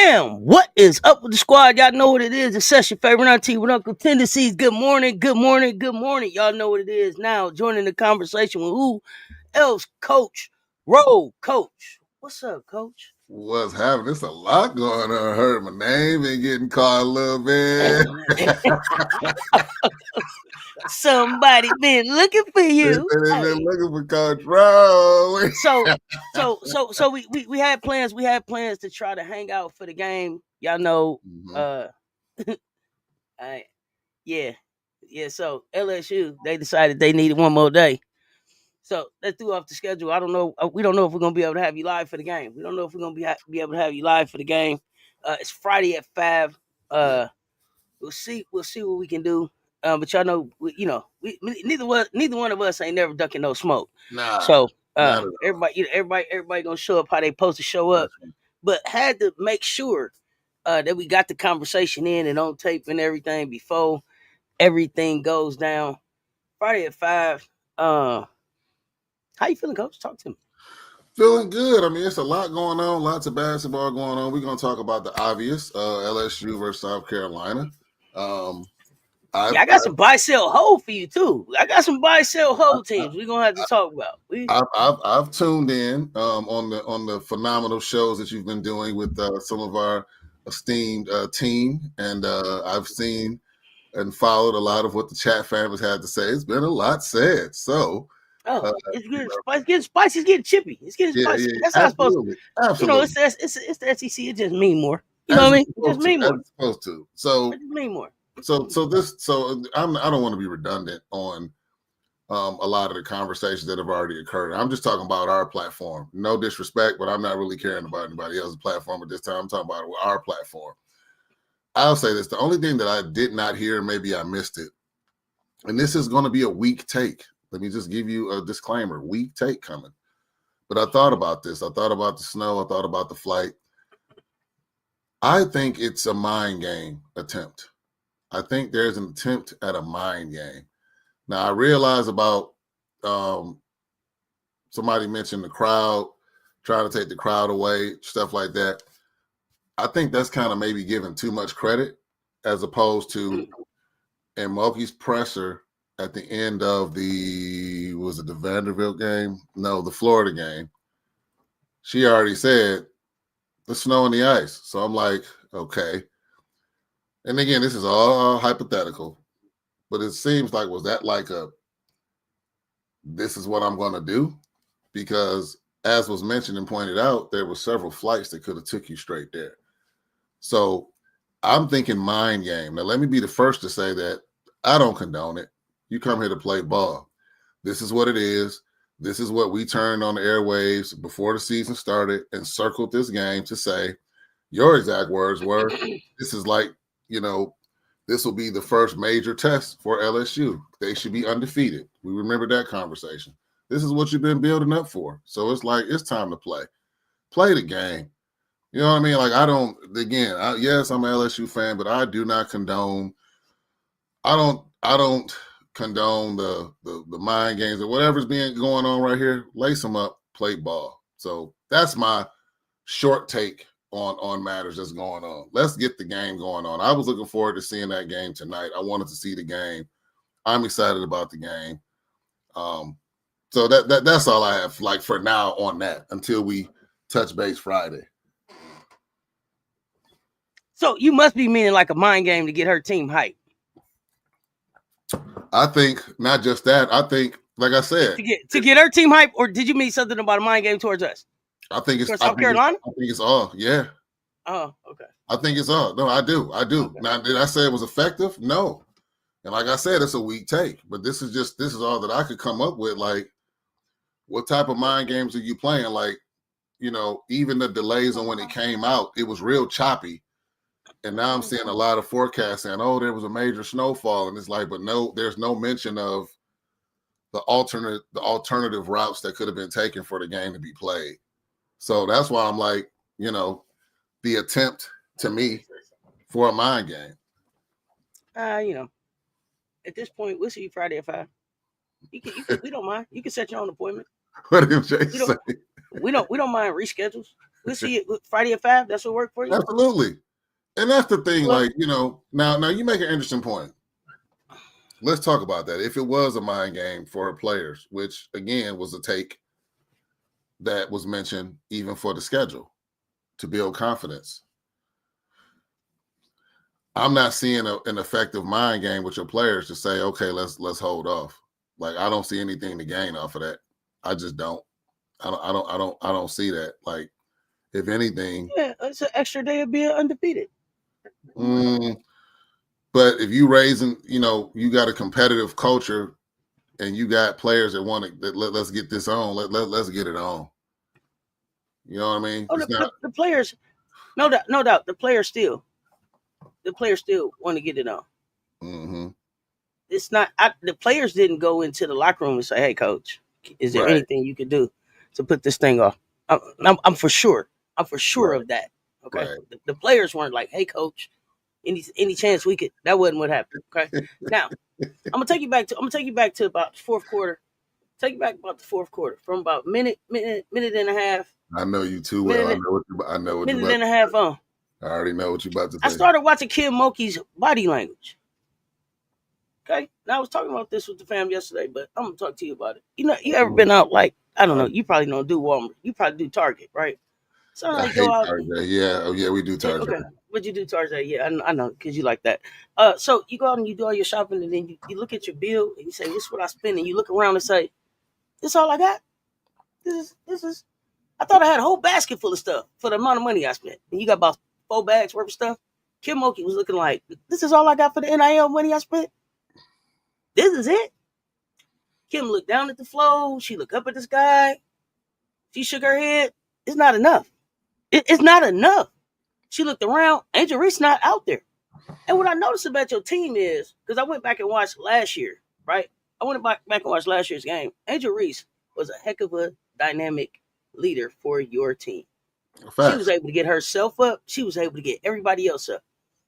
Bam! What is up with the squad? Y'all know what it is. It's Cess, your favorite auntie with Uncle Tendencies. Good morning, good morning, good morning. Y'all know what it is now. Joining the conversation with who else? Coach. Roll, Coach. What's up, Coach? What's happening? There's a lot going on. I heard my name and getting called a little bit. Somebody been looking for you. They've been looking for Coach Rowe. So we had plans. We had plans to try to hang out for the game. Y'all know. Yeah. So LSU, they decided they needed one more day. So that threw off the schedule. I don't know. We don't know if we're gonna be able to have you live for the game. We don't know if we're gonna be able to have you live for the game. It's Friday at 5. We'll see. We'll see what we can do. But y'all know, neither one of us ain't never ducking no smoke. Nah. So everybody gonna show up how they supposed to show up. But had to make sure that we got the conversation in and on tape and everything before everything goes down. Friday at 5. How you feeling, Coach? Talk to me. Feeling good. I mean, it's a lot going on. Lots of basketball going on. We're going to talk about the obvious, LSU versus South Carolina. I got some buy-sell hold for you, too. I got some buy-sell hold teams we're going to have to talk about. I've tuned in on the phenomenal shows that you've been doing with some of our esteemed team, and I've seen and followed a lot of what the chat families had to say. It's been a lot said. So, it's getting spicy. It's getting chippy. It's getting spicy. Yeah, that's how it's supposed to. Absolutely. It's the SEC. It just mean more. You know what I mean? It just mean more. It's supposed to. So it just mean more. So I don't want to be redundant on a lot of the conversations that have already occurred. I'm just talking about our platform. No disrespect, but I'm not really caring about anybody else's platform at this time. I'm talking about our platform. I'll say this. The only thing that I did not hear, maybe I missed it, and this is going to be a weak take. Let me just give you a disclaimer. Weak take coming. But I thought about this. I thought about the snow. I thought about the flight. I think it's a mind game attempt. I think there's an attempt at a mind game. Now, I realize about somebody mentioned the crowd, trying to take the crowd away, stuff like that. I think that's kind of maybe giving too much credit as opposed to in Moki's presser at the end of the Vanderbilt game? No, the Florida game. She already said the snow and the ice. So I'm like, okay. And again, this is all hypothetical, but it seems like, was that like this is what I'm going to do? Because as was mentioned and pointed out, there were several flights that could have took you straight there. So I'm thinking mind game. Now, let me be the first to say that I don't condone it. You come here to play ball. This is what it is. This is what we turned on the airwaves before the season started and circled this game to say, your exact words were, this is like, this will be the first major test for LSU. They should be undefeated. We remember that conversation. This is what you've been building up for. So it's like, it's time to play. Play the game. You know what I mean? Like, yes, I'm an LSU fan, but I do not condone. I don't condone the mind games or whatever's going on right here. Lace them up, play ball. So that's my short take on matters that's going on. Let's get the game going on. I was looking forward to seeing that game tonight. I wanted to see the game. I'm excited about the game. So that's all I have, like, for now on that until we touch base Friday. So you must be meaning like a mind game to get her team hyped. I think not just that. I think, like I said, to get her team hyped, or did you mean something about a mind game towards us? I think it's South Carolina. I think it's all. Yeah. Oh, okay. I think it's all. No, I do. Okay. Now, did I say it was effective? No. And like I said, it's a weak take. But this is all that I could come up with. Like, what type of mind games are you playing? Like, even the delays on when it came out, it was real choppy. And now I'm seeing a lot of forecasts saying, oh, there was a major snowfall. And it's like, but no, there's no mention of the alternative routes that could have been taken for the game to be played. So that's why I'm like, the attempt to me for a mind game. At this point, we'll see you Friday at 5. You can, we don't mind. You can set your own appointment. What did Jay say? We don't mind reschedules. We'll see you Friday at 5. That's what worked for you. Absolutely. And that's the thing, Well, like, now you make an interesting point. Let's talk about that. If it was a mind game for her players, which again was a take that was mentioned even for the schedule to build confidence. I'm not seeing an effective mind game with your players to say, okay, let's hold off. Like, I don't see anything to gain off of that. I just don't. I don't see that. Like, if anything, yeah, it's an extra day of being undefeated. But if you raising, you got a competitive culture, and you got players that want to let's get this on. Let's get it on. You know what I mean? Oh, the players, no doubt, the players still want to get it on. Mm-hmm. It's not the players didn't go into the locker room and say, "Hey, coach, is there anything you could do to put this thing off?" I'm for sure. I'm for sure of that. Okay, the players weren't like, "Hey, coach, any chance we could?" That wasn't what happened. Okay, now I'm gonna take you back to about the fourth quarter. Take you back about the fourth quarter from about minute and a half. I know you too well. I know what minute and a half on. I already know what you're about to say. I started watching Kim Mulkey's body language. Okay, now I was talking about this with the fam yesterday, but I'm gonna talk to you about it. You ever been out, like, I don't know, you probably don't do Walmart, you probably do Target, right? So I hate Target. Yeah, we do Target. Okay, but you do Target, yeah, I know, because you like that. So you go out and you do all your shopping, and then you look at your bill and you say, "This is what I spend," and you look around and say, "This is all I got. This is." I thought I had a whole basket full of stuff for the amount of money I spent, and you got about 4 bags worth of stuff. Kim Mulkey was looking like, "This is all I got for the NIL money I spent. This is it." Kim looked down at the floor. She looked up at the sky. She shook her head. It's not enough. It's not enough. She looked around. Angel Reese not out there. And what I noticed about your team is, because I went back and watched last year, right? I went back and watched last year's game. Angel Reese was a heck of a dynamic leader for your team. Facts. She was able to get herself up. She was able to get everybody else up.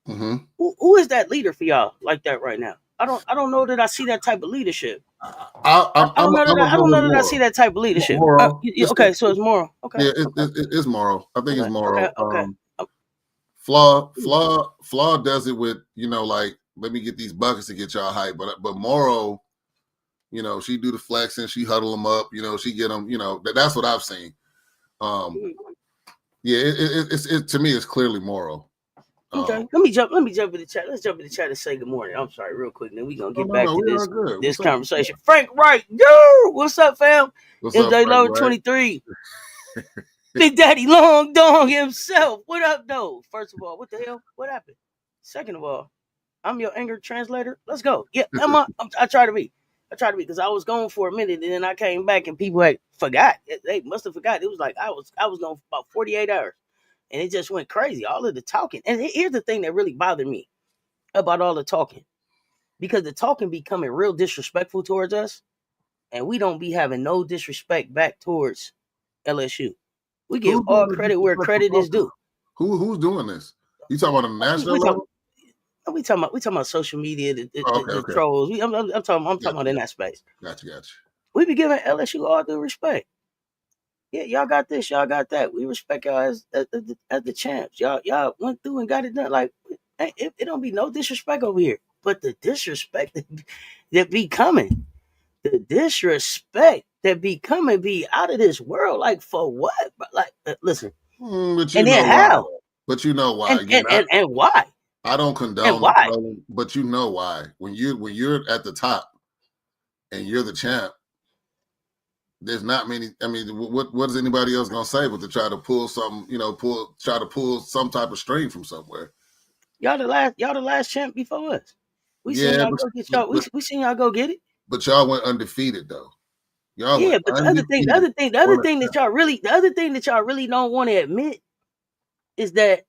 Mm-hmm. Who is that leader for y'all like that right now? I don't know that I see that type of leadership. I don't know that I see that type of leadership. Okay, so it's moral. Okay, yeah, it's moral. I think it's moral. Okay. Flaw does it with, like, let me get these buckets to get y'all hype. But moral, she do the flexing, she huddle them up, she get them. That's what I've seen. Yeah, it to me it's clearly moral. Okay, let me jump in the chat. Let's jump in the chat and say good morning. I'm sorry, real quick. Then we're gonna get back to this conversation. Frank Wright, yo, what's up, fam? MJ Lower 23. Big Daddy Long Dong himself. What up, though? First of all, what the hell? What happened? Second of all, I'm your anger translator. Let's go. Yeah, I try to be because I was gone for a minute and then I came back and people had forgot. They must have forgot. It was like I was gone for about 48 hours. And it just went crazy, all of the talking. And here's the thing that really bothered me about all the talking. Because the talking becoming real disrespectful towards us. And we don't be having no disrespect back towards LSU. We give all credit where credit is due. Who's doing this? You talking about on the national level? We talking about social media, the trolls. I'm talking about in that space. Gotcha. We be giving LSU all due respect. Yeah, y'all got this, y'all got that. We respect y'all as the champs. Y'all went through and got it done. Like, it don't be no disrespect over here. But the disrespect that be coming, be out of this world. Like, for what? Like, listen. But and then how? But you know why? And why? I don't condone why. But you know why? When you're at the top and you're the champ, there's not many. I mean, what is anybody else gonna say but to try to pull something? Try to pull some type of string from somewhere. Y'all the last champ before us. We seen y'all go get y'all. We seen y'all go get it. But y'all went undefeated though. But the other thing that y'all really don't want to admit is that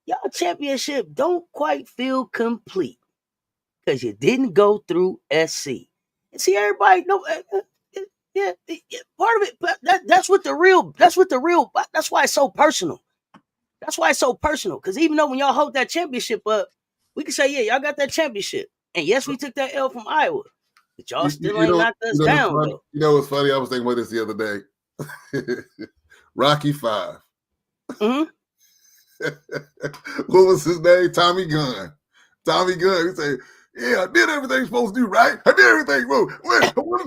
y'all championship don't quite feel complete because you didn't go through SC. And see, everybody know. Yeah, part of it. That's why it's so personal. That's why it's so personal. Because even though when y'all hold that championship up, we can say, yeah, y'all got that championship. And yes, we took that L from Iowa. But y'all still ain't knocked us down, though. You know what's funny? I was thinking about this the other day. Rocky V. Mm-hmm. What was his name? Tommy Gunn. Tommy Gunn. He said, "Yeah, I did everything I'm supposed to do, right? I did everything. Whoa, I won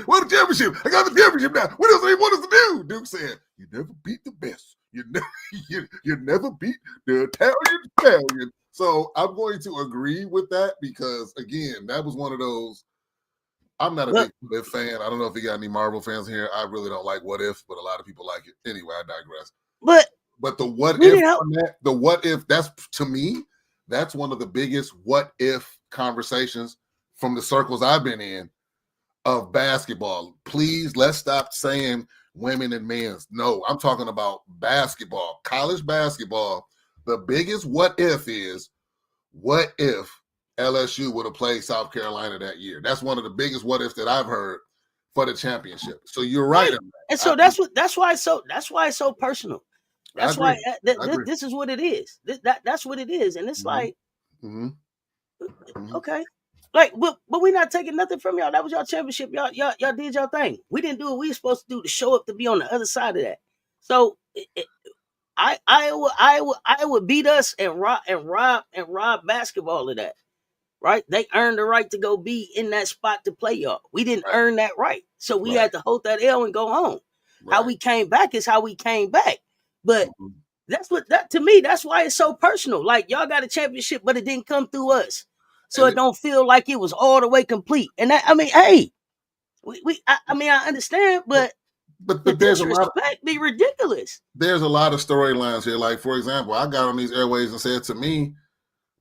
won the championship. I got the championship now. What else do they want us to do?" Duke said, "You never beat the best. You never, you never beat the Italian stallion." So I'm going to agree with that because, again, that was one of those. I'm not a big What If fan. I don't know if you got any Marvel fans here. I really don't like What If, but a lot of people like it. Anyway, I digress. But the what if on that, the what if, that's, to me, that's one of the biggest what if conversations from the circles I've been in of basketball. Please, let's stop saying women and men's. No, I'm talking about basketball, college basketball. The biggest what if is, what if LSU would have played South Carolina that year? That's one of the biggest what ifs that I've heard for the championship. So you're right. And so that's why it's so personal. That's why this is what it is. That's what it is. And it's like, okay. Like, but we're not taking nothing from y'all. That was y'all championship. Y'all did y'all thing. We didn't do what we were supposed to do to show up to be on the other side of that. So I would beat us and rob basketball of that. Right? They earned the right to go be in that spot to play y'all. We didn't earn that right. So we had to hold that L and go home. How we came back is how we came back. But that to me, that's why it's so personal. Like, y'all got a championship, but it didn't come through us. So it don't feel like it was all the way complete. And that, I mean, hey, I understand, but the there's a lot of, be ridiculous. There's a lot of storylines here. Like, for example, I got on these airways and said, to me,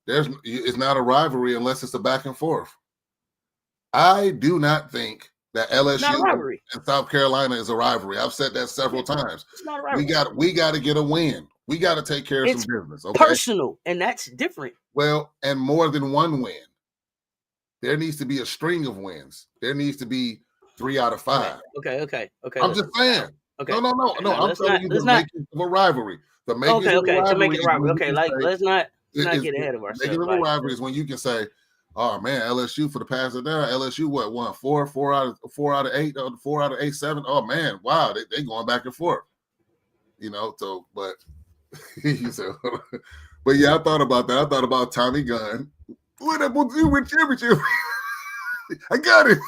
it's not a rivalry unless it's a back and forth. I do not think that LSU and South Carolina is a rivalry. I've said that several times. It's not a rivalry. We got to get a win. We got to take care of some business. Okay? Personal, and that's different. Well, and more than one win. There needs to be a string of wins. There needs to be 3 out of 5. Okay. I'm just saying. Okay. No. I'm telling you the making of a rivalry. The making of a rivalry. To make it a rivalry. Okay, like let's not get ahead of ourselves. Making of a rivalry is when you can say, "Oh man, LSU for the past day. LSU won 4 out of 8, 4 out of 8, 7. Oh man, wow, they going back and forth." You know, so but you said, but yeah, I thought about that. I thought about Tommy Gunn. What up with you win championship? I got it.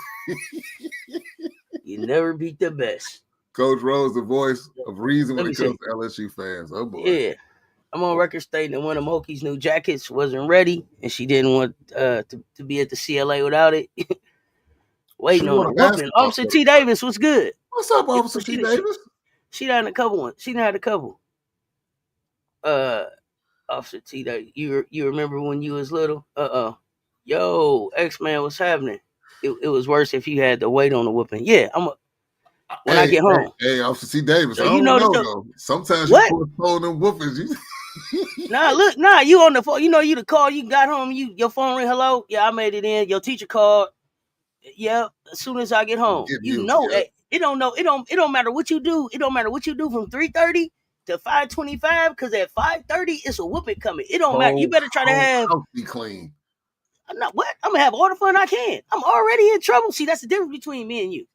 You never beat the best. Coach Rose, the voice of reason when it comes to LSU fans. Oh boy. Yeah. I'm on record stating that one of Moki's new jackets wasn't ready, and she didn't want to be at the CLA without it. Waiting on the whooping. Officer T. Davis, what's good? What's up, Officer T. Davis? She done a couple ones. She done had a couple. Officer T. Davis, you remember when you was little? Yo, X-Man, what's happening? It was worse if you had to wait on the whooping. Yeah, when I get home. Hey, Officer T. Davis, so I don't know though. Sometimes you postpone them whoopings. You on the phone. You know, you the call. You got home. Your phone ring. Hello. Yeah, I made it in. Your teacher called. Yeah, as soon as I get home, it don't matter what you do. It don't matter what you do from 3:30 to 5:25 because at 5:30 it's a whooping coming. It don't matter. You better try to have be clean. I'm gonna have all the fun I can. I'm already in trouble. See, that's the difference between me and you.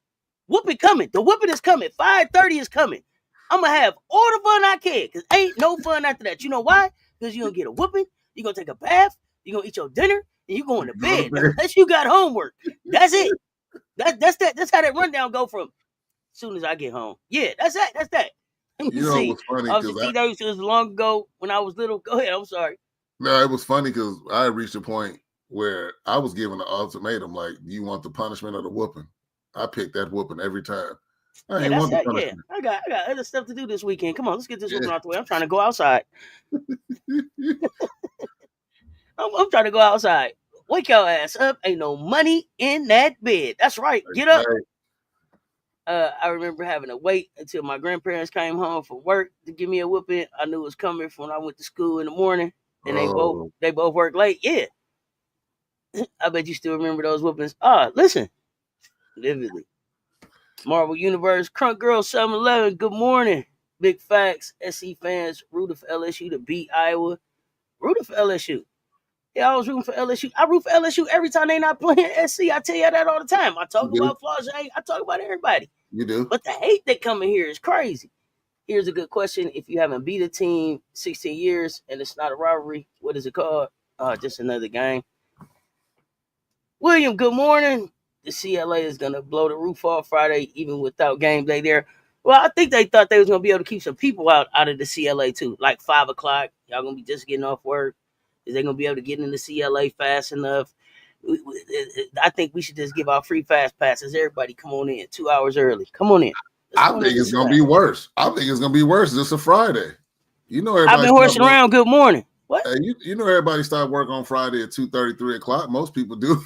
Whooping coming. The whooping is coming. 5:30 is coming. I'm going to have all the fun I can because ain't no fun after that. You know why? Because you're going to get a whooping. You're going to take a bath. You're going to eat your dinner. And you're going to bed. Unless you got homework. That's it. That's how that rundown go from as soon as I get home. Yeah, that's that. You know, it was funny. Obviously, it was long ago when I was little. Go ahead. I'm sorry. No, it was funny because I reached a point where I was given an ultimatum like, do you want the punishment or the whooping? I picked that whooping every time. I got other stuff to do this weekend. Come on, let's get this whooping out the way. I'm trying to go outside. I'm trying to go outside. Wake your ass up. Ain't no money in that bed. That's right. Get up. I remember having to wait until my grandparents came home from work to give me a whooping. I knew it was coming from when I went to school in the morning, and they both worked late. Yeah, I bet you still remember those whoopings. Listen, vividly. Marvel Universe, Crunk Girl 711, good morning. Big facts, SC fans, rooting for LSU to beat Iowa. Rooting for LSU. Yeah, I was rooting for LSU. I root for LSU every time they not playing SC. I tell you that all the time. I talk about Flage. I talk about everybody. You do. But the hate that coming here is crazy. Here's a good question. If you haven't beat a team 16 years and it's not a rivalry, what is it called? Just another game. William, good morning. The CLA is going to blow the roof off Friday, even without game day there. Well, I think they thought they was going to be able to keep some people out of the CLA too, like 5 o'clock. Y'all going to be just getting off work. Is they going to be able to get in the CLA fast enough? I think we should just give out free fast passes. Everybody come on in 2 hours early. Come on in. I think it's going to be worse. I think it's going to be worse. It's a Friday. You know, I've been horsing around. Good morning. What? You know, everybody start work on Friday at 2:30, 3 o'clock. Most people do.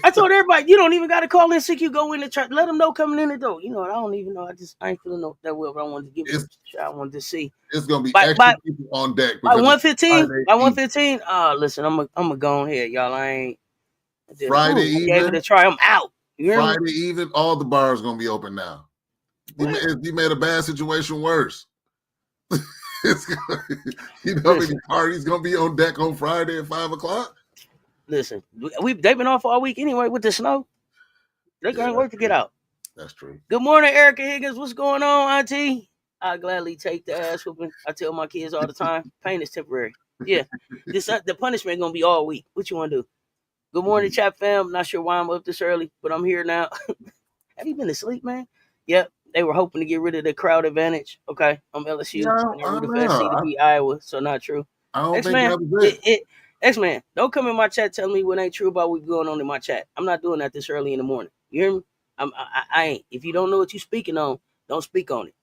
I told everybody, you don't even got to call in sick. You go in the church. Let them know coming in the door. You know, I don't even know. I ain't feeling that well, but I wanted to give it a shot. I wanted to see. It's going to be extra people on deck. By 1:15? By 1:15? Listen, I'm going to go on here, y'all. I ain't. Friday evening. I gave it a try. I'm out. Friday evening, all the bars going to be open now. You made a bad situation worse. You know how many parties gonna be on deck on Friday at 5 o'clock? Listen, they've been off all week anyway with the snow. They can't wait to get out. That's true. Good morning, Erica Higgins. What's going on, Auntie? I gladly take the ass whooping. I tell my kids all the time, pain is temporary. Yeah, the punishment gonna be all week. What you want to do? Good morning, chat fam. Not sure why I'm up this early, but I'm here now. Have you been asleep, man? Yep. They were hoping to get rid of the crowd advantage. Okay, I'm LSU. And the best seed to beat Iowa, so not true. I don't think that was it. X-Man, don't come in my chat telling me what ain't true about what's going on in my chat. I'm not doing that this early in the morning. You hear me? I ain't. If you don't know what you're speaking on, don't speak on it.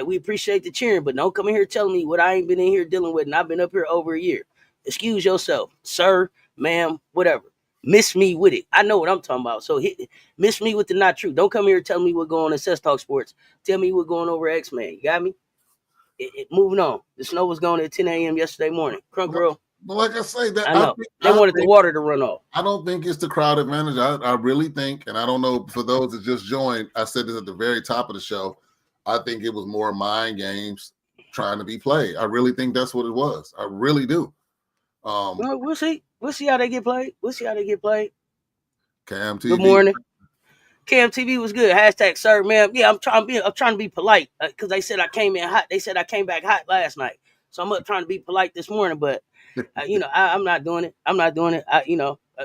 We appreciate the cheering, but don't come in here telling me what I ain't been in here dealing with, and I've been up here over a year. Excuse yourself, sir, ma'am, whatever. Miss me with it. I know what I'm talking about. So miss me with the not true. Don't come here telling me what's going on in Cess Talk Sports. Tell me what's going over X-Man. You got me? Moving on. The snow was gone at 10 a.m. yesterday morning. Crunk girl. But like I say, that I know. They wanted the water to run off. I don't think it's the crowd advantage. I really think, and I don't know, for those that just joined, I said this at the very top of the show, I think it was more mind games trying to be played. I really think that's what it was. I really do. We'll see. We'll see how they get played. Cam TV. Good morning. Cam TV was good. # sir, ma'am. Yeah, I'm trying to be polite because they said I came in hot. They said I came back hot last night, so I'm up trying to be polite this morning. But I'm not doing it.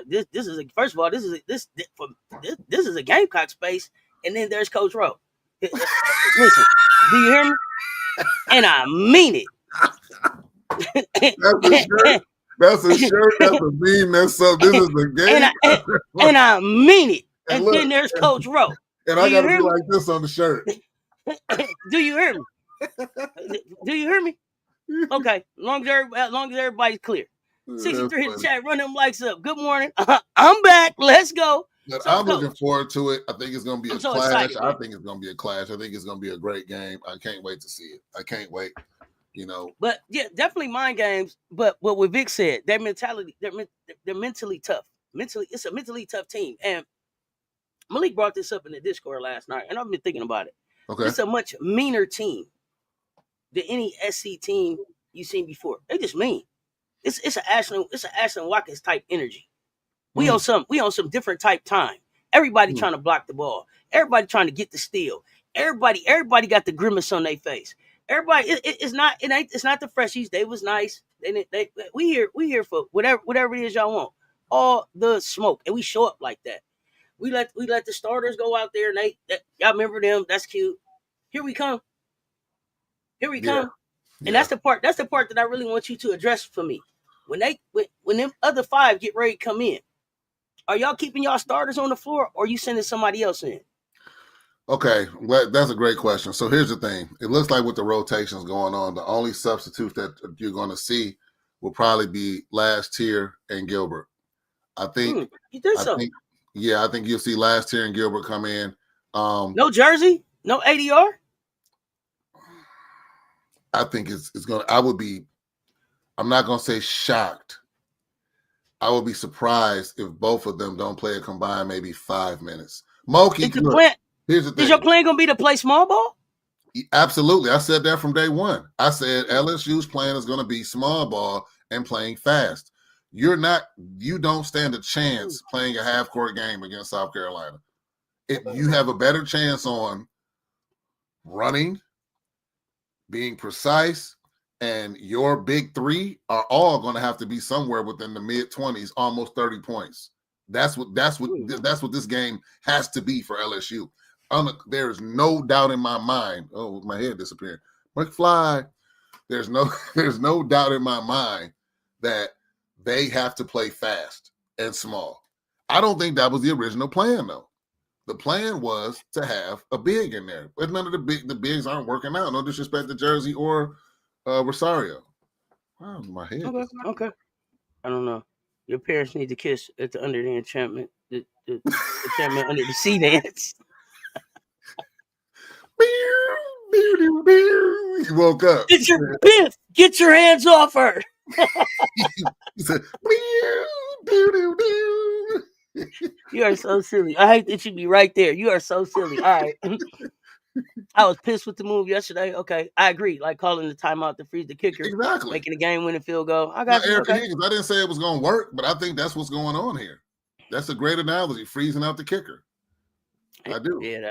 This is first of all, this is a Gamecock space, and then there's Coach Rowe. Listen, do you hear me? And I mean it. That's a shirt. That's a meme. That's something. This is a game. And I mean it. And look, then there's Coach Rowe. And I got to be like this on the shirt. Do you hear me? Do you hear me? Okay. As long as everybody's clear. 63 in the chat. Run them likes up. Good morning. I'm back. Let's go. But I'm looking forward to it. I think it's going to be a clash. I think it's going to be a clash. I think it's going to be a great game. I can't wait to see it. I can't wait. But yeah, definitely mind games. But what Vic said, their mentality, they're mentally tough. It's a mentally tough team. And Malik brought this up in the Discord last night, and I've been thinking about it. Okay, it's a much meaner team than any SC team you've seen before. They just mean. It's an Ashland Watkins type energy. We on some different type time. Everybody trying to block the ball. Everybody trying to get the steal. Everybody got the grimace on their face. Everybody, it's not the freshies. They was nice. We here for whatever it is y'all want. All the smoke, and we show up like that. We let the starters go out there, and y'all remember them. That's cute. Here we come. And that's the part that I really want you to address for me. When them other 5 get ready to come in, are y'all keeping y'all starters on the floor, or are you sending somebody else in? Okay, that's a great question. So here's the thing. It looks like with the rotations going on, the only substitute that you're going to see will probably be Last Tier and Gilbert. I think. You think so? I think you'll see Last Tier and Gilbert come in. No jersey? No ADR? I think it's going to – I'm not going to say shocked. I would be surprised if both of them don't play a combined maybe 5 minutes. Moki, here's the thing. Is your plan going to be to play small ball? Absolutely. I said that from day one. I said LSU's plan is going to be small ball and playing fast. You don't stand a chance playing a half-court game against South Carolina. You have a better chance on running, being precise, and your big three are all going to have to be somewhere within the mid-20s, almost 30 points. That's what this game has to be for LSU. There's no doubt in my mind. Oh, my head disappeared. McFly. There's no doubt in my mind that they have to play fast and small. I don't think that was the original plan, though. The plan was to have a big in there, but none of the bigs aren't working out. No disrespect to Jersey or Rosario. Wow, my head. Okay. I don't know. Your parents need to kiss at the under the enchantment. The enchantment under the sea dance. You woke up. Get your hands off her. He said, You are so silly. I hate that you be right there. You are so silly. All right. I was pissed with the move yesterday. Okay, I agree. Like calling the timeout to freeze the kicker, exactly, making the game-winning field goal. I got you. Okay. I didn't say it was going to work, but I think that's what's going on here. That's a great analogy, freezing out the kicker. I do. Yeah.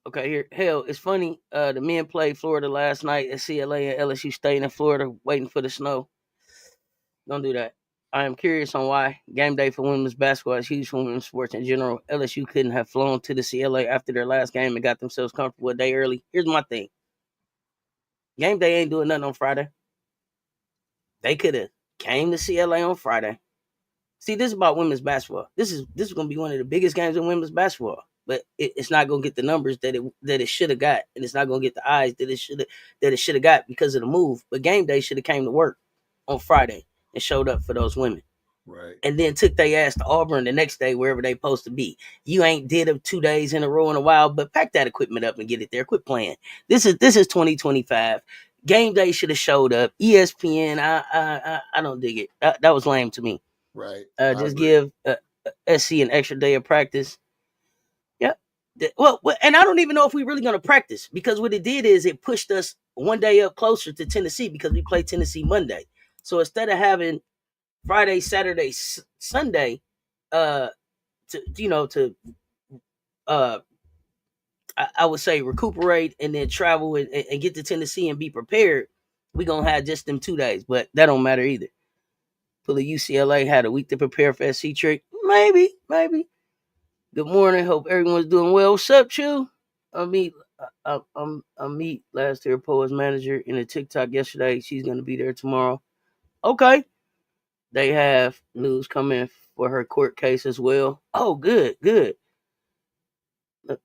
Okay, here. Hell, it's funny. The men played Florida last night at CLA and LSU staying in Florida waiting for the snow. Don't do that. I am curious on why game day for women's basketball is huge for women's sports in general. LSU couldn't have flown to the CLA after their last game and got themselves comfortable a day early. Here's my thing. Game day ain't doing nothing on Friday. They could have came to CLA on Friday. See, this is about women's basketball. This is going to be one of the biggest games in women's basketball, but it's not going to get the numbers that it should have got, and it's not going to get the eyes that it should have got because of the move. But game day should have came to work on Friday and showed up for those women. Right. And then took their ass to Auburn the next day, wherever they supposed to be. You ain't did them 2 days in a row in a while, but pack that equipment up and get it there. Quit playing. This is 2025. Game day should have showed up. ESPN, I don't dig it. That was lame to me. Right. Just give SC an extra day of practice. Yeah. Well, and I don't even know if we're really going to practice, because what it did is it pushed us 1 day up closer to Tennessee, because we play Tennessee Monday. So instead of having Friday, Saturday, Sunday, I would say recuperate and then travel and get to Tennessee and be prepared, we're going to have just them 2 days, but that don't matter either. Pull a UCLA had a week to prepare for SC trick. Maybe. Good morning. Hope everyone's doing well. What's up, Chew? I'm Meet last year Poets manager in a TikTok yesterday. She's going to be there tomorrow. Okay. They have news coming for her court case as well. Oh, good.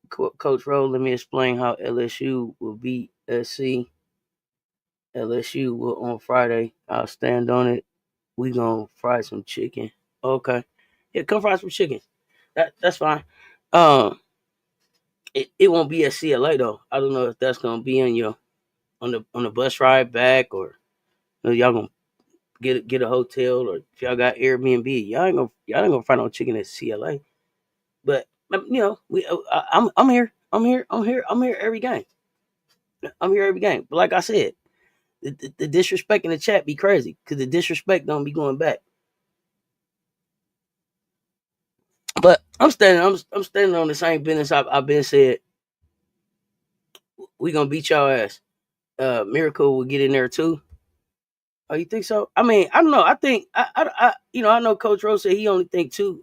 Coach Rowe, let me explain how LSU will beat SC. LSU will on Friday. I'll stand on it. We gonna fry some chicken. Okay. Yeah, come fry some chicken. That's fine. It won't be at CLA though. I don't know if that's gonna be on the bus ride back, or y'all gonna get a hotel, or if y'all got Airbnb. Y'all ain't gonna fry no chicken at CLA. But I'm here. I'm here every game. I'm here every game. But like I said, the disrespect in the chat be crazy, because the disrespect don't be going back. But I'm standing on the same business I've been said. We gonna beat y'all ass. Miracle will get in there too. Oh, you think so? I mean, I don't know. I think I know Coach Rose said he only think two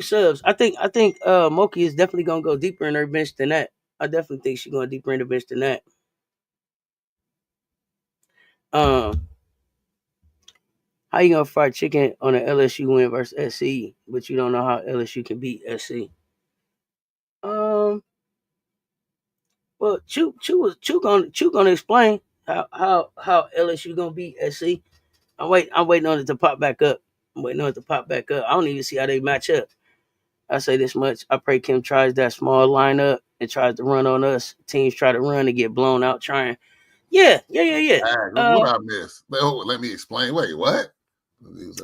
subs. I think Moki is definitely gonna go deeper in her bench than that. I definitely think she's going deeper in the bench than that. How you gonna fry chicken on an LSU win versus SC, but you don't know how LSU can beat SC? Well, Chew gonna explain how LSU gonna beat SC. I'm waiting on it to pop back up. I don't even see how they match up. I say this much. I pray Kim tries that small lineup and tries to run on us. Teams try to run and get blown out trying. Yeah. What I missed? Let me explain. Wait, what?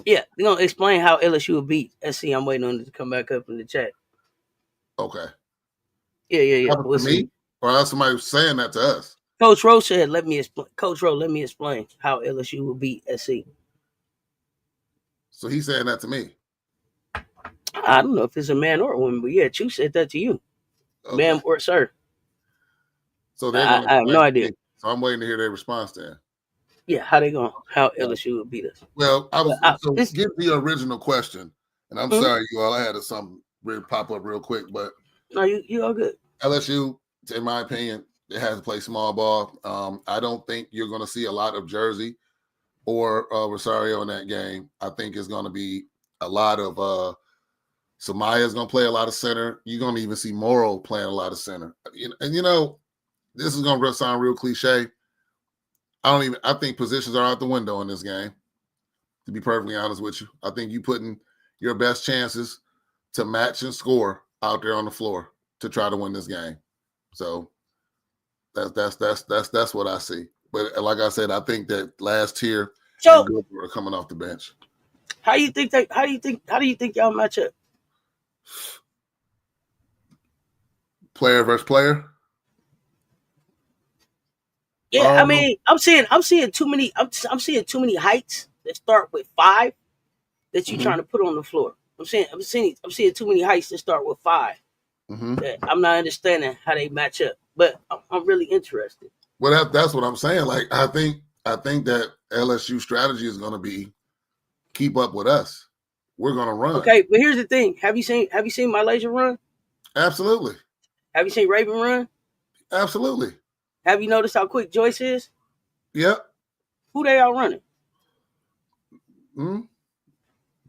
Yeah, they're gonna explain how LSU will beat SC. I'm waiting on it to come back up in the chat. Okay. Yeah. We'll see. Or else somebody was saying that to us. Coach Rowe said, let me explain how LSU will beat SC. So he's saying that to me. I don't know if it's a man or a woman, but yeah, Chew said that to you. Okay. Ma'am or sir. So they're going to I have no idea. So I'm waiting to hear their response then. Yeah, how LSU would beat us. Well, so It's, get the original question, and I'm sorry, you all. I had something pop up real quick, but no, you all good. LSU, in my opinion, it has to play small ball. I don't think you're going to see a lot of Jersey or Rosario in that game. I think it's going to be a lot of Samaya's going to play a lot of center. You're going to even see Morrow playing a lot of center. And this is going to sound real cliche. I think positions are out the window in this game, to be perfectly honest with you. I think you putting your best chances to match and score out there on the floor to try to win this game. So that's what I see. But like I said, I think that last tier and Gilbert are coming off the bench. How do you think y'all match up? Player versus player? Yeah, I mean, I'm seeing too many heights that start with 5 that you're trying to put on the floor. I'm seeing too many heights that start with 5. That I'm not understanding how they match up, but I'm really interested. Well, that's what I'm saying. Like, I think that LSU strategy is going to be keep up with us. We're going to run. Okay, but here's the thing: Have you seen Malaysia run? Absolutely. Have you seen Raven run? Absolutely. Have you noticed how quick Joyce is? Yep. Who they out running?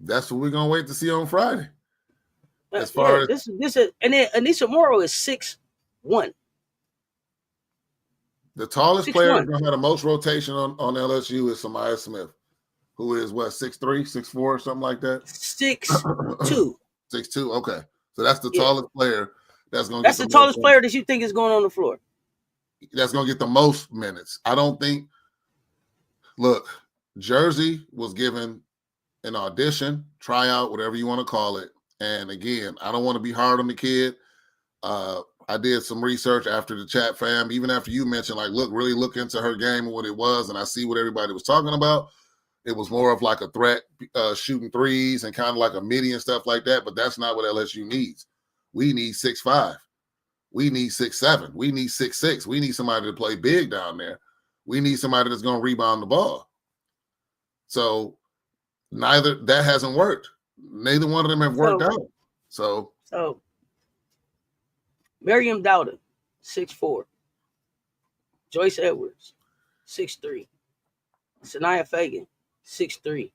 That's what we're gonna wait to see on Friday. As far as this is, and then Anisha Morrow is 6'1". The tallest player that's gonna have the most rotation on LSU is Samaya Smith, who is what 6'3", 6'4", something like that. 6'2". 6'2". Okay, so that's the tallest player. That's the tallest player that you think is going on the floor. That's gonna get the most minutes. I don't think. Look, Jersey was given an audition, tryout, whatever you want to call it. And again, I don't want to be hard on the kid. I did some research after the chat, fam. Even after you mentioned, like, really look into her game and what it was, and I see what everybody was talking about. It was more of like a threat, shooting threes and kind of like a midi and stuff like that. But that's not what LSU needs. We need 6'5". We need 6'7". We need 6'6". We need somebody to play big down there. We need somebody that's going to rebound the ball. So neither that hasn't worked. Neither one of them have worked out. So Miriam Dowda, 6'4". Joyce Edwards, 6'3". Sanaya Fagan, 6'3".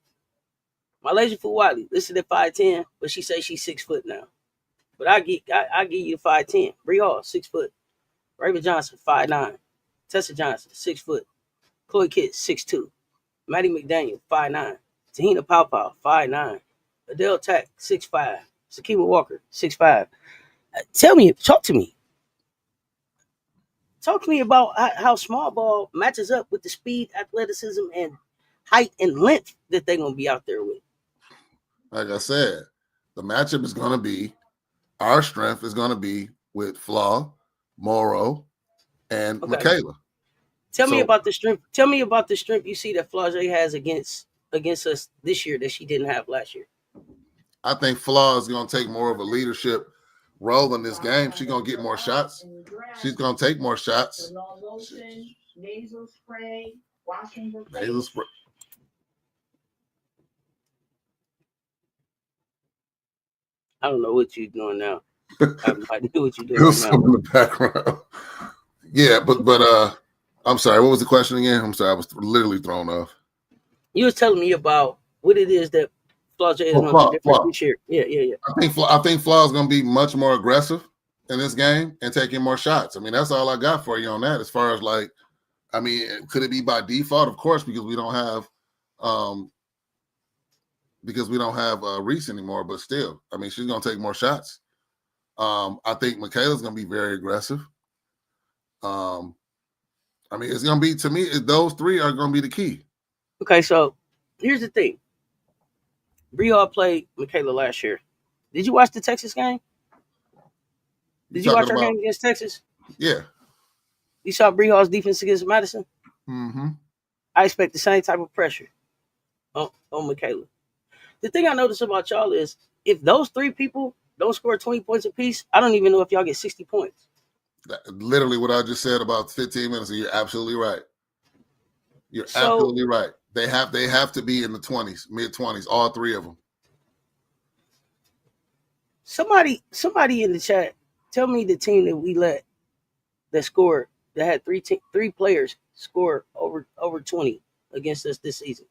Malaysia Fuwali, listed at 5'10", but she says she's 6 foot now. But I give you 5'10". Bree Hall, 6 foot. Raven Johnson, 5'9". Tessa Johnson, 6 foot. Chloe Kidd, 6'2". Maddie McDaniel, 5'9". Tahina Pawpaw, 5'9". Adele Tack, 6'5". Sakima Walker, 6'5". Talk to me. Talk to me about how small ball matches up with the speed, athleticism, and height and length that they're going to be out there with. Like I said, the matchup is going to be, our strength is going to be with Flaw, Morrow, and Michaela. Tell me about the strength. Tell me about the strength you see that Flau'jae has against us this year that she didn't have last year. I think Flaw is going to take more of a leadership role in this game. She's going to get more shots. She's going to take more shots. Nasal spray. I don't know what you're doing now. I have no idea what you're doing right now. In the background. Yeah, but I'm sorry. What was the question again? I'm sorry. I was literally thrown off. You was telling me about what it is that Flau'jae is going to do different this year. Yeah. I think Flaw is going to be much more aggressive in this game and taking more shots. I mean, that's all I got for you on that. As far as like, I mean, could it be by default? Of course, because we don't have Reese anymore. But still, I mean, she's going to take more shots. I think Michaela's going to be very aggressive. I mean, it's going to be, to me, those three are going to be the key. Okay, so here's the thing. Breha played Michaela last year. Did you watch the Texas game? Did you watch our game against Texas? Yeah. You saw Breha's defense against Madison? Mm-hmm. I expect the same type of pressure on Michaela. The thing I notice about y'all is if those three people don't score 20 points apiece, I don't even know if y'all get 60 points. Literally what I just said about 15 minutes. You're absolutely right. You're So absolutely right. They have to be in the 20s, mid-20s, all three of them. somebody in the chat, tell me the team that scored that had three players score over 20 against us this season.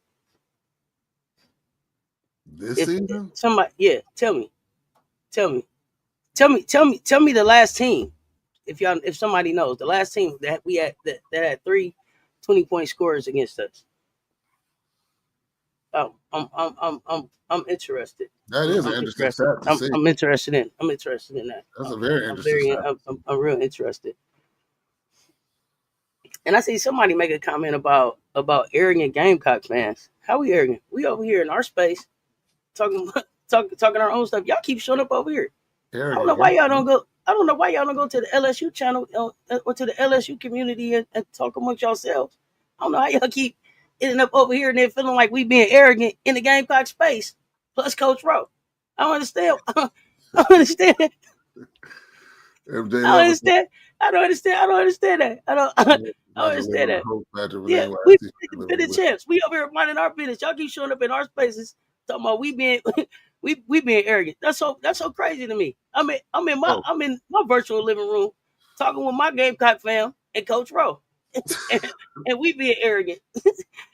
This If season? somebody, yeah, tell me the last team. If somebody knows the last team that we had that had 20-point scores against us. I'm interested. That is I'm an interesting interested. stat to see. I'm interested in that. That's a very interesting stat. I'm real interested. And I see somebody make a comment about arrogant Gamecock fans. How we arrogant? We over here in our space talking our own stuff. Y'all keep showing up over here. Arrogant. I don't know why y'all don't go. I don't know why y'all don't go to the LSU channel or to the LSU community and talk amongst yourselves. I don't know how y'all keep ending up over here and then feeling like we being arrogant in the Gamecock space. Plus Coach Rowe. I don't understand. I don't understand. MJ I don't understand. I don't understand that. I don't understand that. Yeah, we been champs. We over here minding our business. Y'all keep showing up in our spaces talking about we being we being arrogant. That's so crazy to me. I'm in my virtual living room talking with my Gamecock fam and Coach Rowe, and we being arrogant.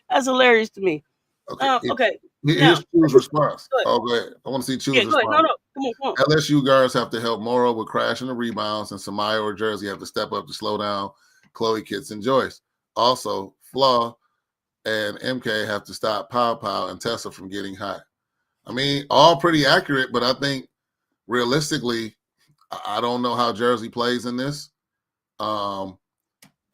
That's hilarious to me. Okay. Here's Chu's response. Go ahead. I want to see Chu's response. No, come on. LSU guards have to help Morrow with crashing the rebounds, and Samaya or Jersey have to step up to slow down Chloe, Kitts, and Joyce. Also, Flaw and MK have to stop Pow and Tessa from getting hot. I mean, all pretty accurate, but I think realistically, I don't know how Jersey plays in this. I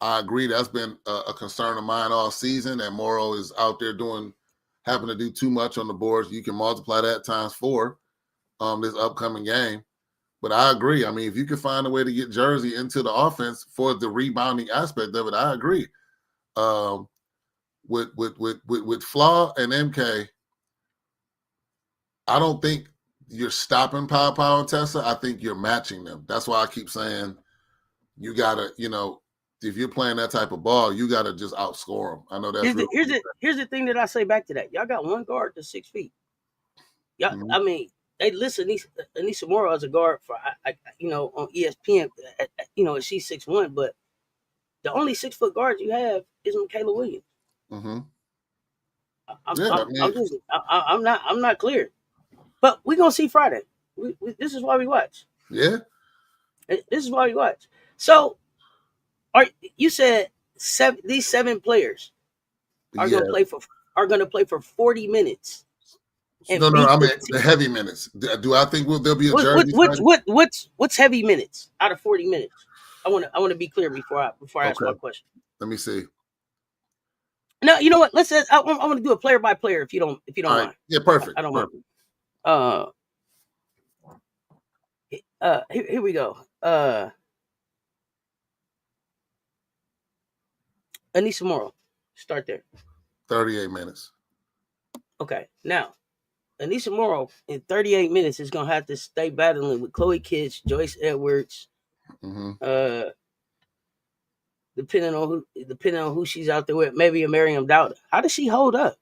agree that's been a concern of mine all season, and Morrow is out there having to do too much on the boards. You can multiply that times 4 this upcoming game. But I agree. I mean, if you can find a way to get Jersey into the offense for the rebounding aspect of it, I agree. With Flaw and MK, I don't think you're stopping Pow and Tessa. I think you're matching them. That's why I keep saying you gotta, if you're playing that type of ball, you gotta just outscore them. I know that's here's the thing that I say back to that. Y'all got one guard to 6 feet. Y'all, mm-hmm. I mean, they list Anissa Morrow as a guard for on ESPN. She's 6'1", but the only 6 foot guard you have is Michaela Williams. Mm-hmm. I'm not clear, but we're gonna see Friday. This is why we watch. Yeah, this is why we watch. So, you said these 7 players are gonna play for 40 minutes. No, I mean the heavy minutes. Do I think there'll be a Jersey? What's heavy minutes out of 40 minutes? I want to be clear before I ask my question. Let me see. No, you know what? Let's. I want to do a player by player if you don't mind. Right. Yeah, perfect. I don't mind. Here we go. Anissa Morrow, start there. 38 minutes. Okay, now Anissa Morrow in 38 minutes is gonna have to stay battling with Chloe Kitts, Joyce Edwards. Mm-hmm. Depending on who she's out there with, maybe a Miriam Dowda. How does she hold up?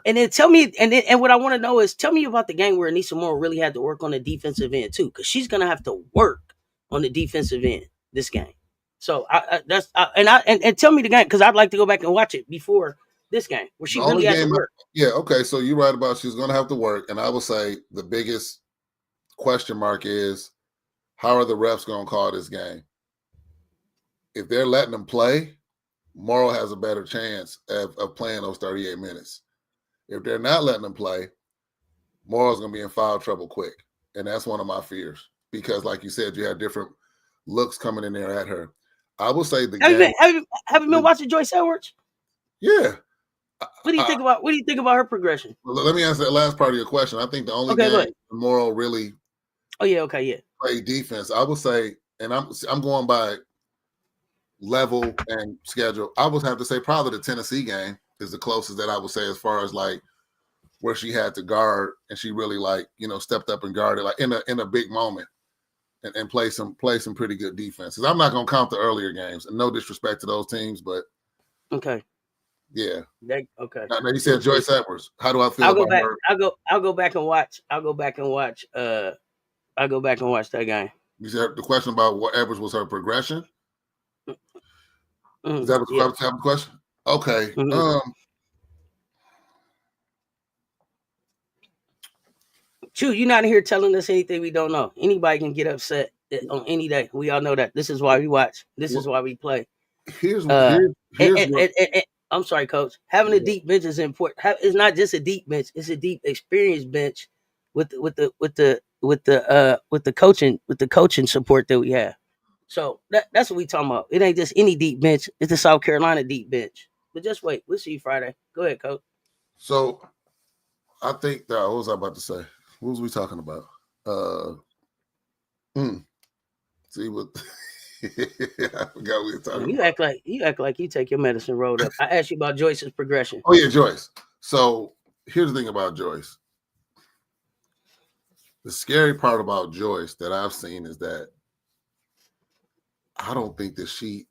And then tell me, and what I want to know is, tell me about the game where Anissa Morrow really had to work on the defensive end too, because she's gonna have to work on the defensive end this game. So and tell me the game, because I'd like to go back and watch it before this game where she really had to work. Yeah, okay. So you're right about she's gonna have to work, and I will say the biggest question mark is how are the refs gonna call this game? If they're letting them play, Morrow has a better chance of playing those 38 minutes. If they're not letting them play, Morrow's going to be in foul trouble quick. And that's one of my fears because, like you said, you had different looks coming in there at her. I will say have you been watching Joyce Edwards? Yeah. What do you think about her progression? Let me answer that last part of your question. I think the only game Morrow really played defense, I would say, and I'm going by level and schedule, I would have to say probably the Tennessee game is the closest that I would say as far as like where she had to guard and she really stepped up and guarded like in a big moment. and play some pretty good defense. Because I'm not going to count the earlier games, and no disrespect to those teams, but okay, yeah. Okay. Now you said Joyce Edwards. How do I feel I'll go about back. her? I'll go back and watch. I'll go back and watch. I'll go back and watch that game. You said the question about what Edwards was her progression. Mm-hmm. Is that what the question? Okay. Mm-hmm. Chew, you're not here telling us anything we don't know. Anybody can get upset on any day. We all know that. This is why we watch. This is why we play. Here's what I'm sorry, Coach. Having a deep bench is important. It's not just a deep bench; it's a deep, experienced bench with the coaching support that we have. So that's what we talking about. It ain't just any deep bench. It's the South Carolina deep bench. But just wait. We'll see you Friday. Go ahead, Coach. So I think that what was I about to say? What was we talking about? See what I forgot we were talking about. You act like you take your medicine rolled up. I asked you about Joyce's progression. Oh yeah, Joyce. So here's the thing about Joyce. The scary part about Joyce that I've seen is that I don't think that she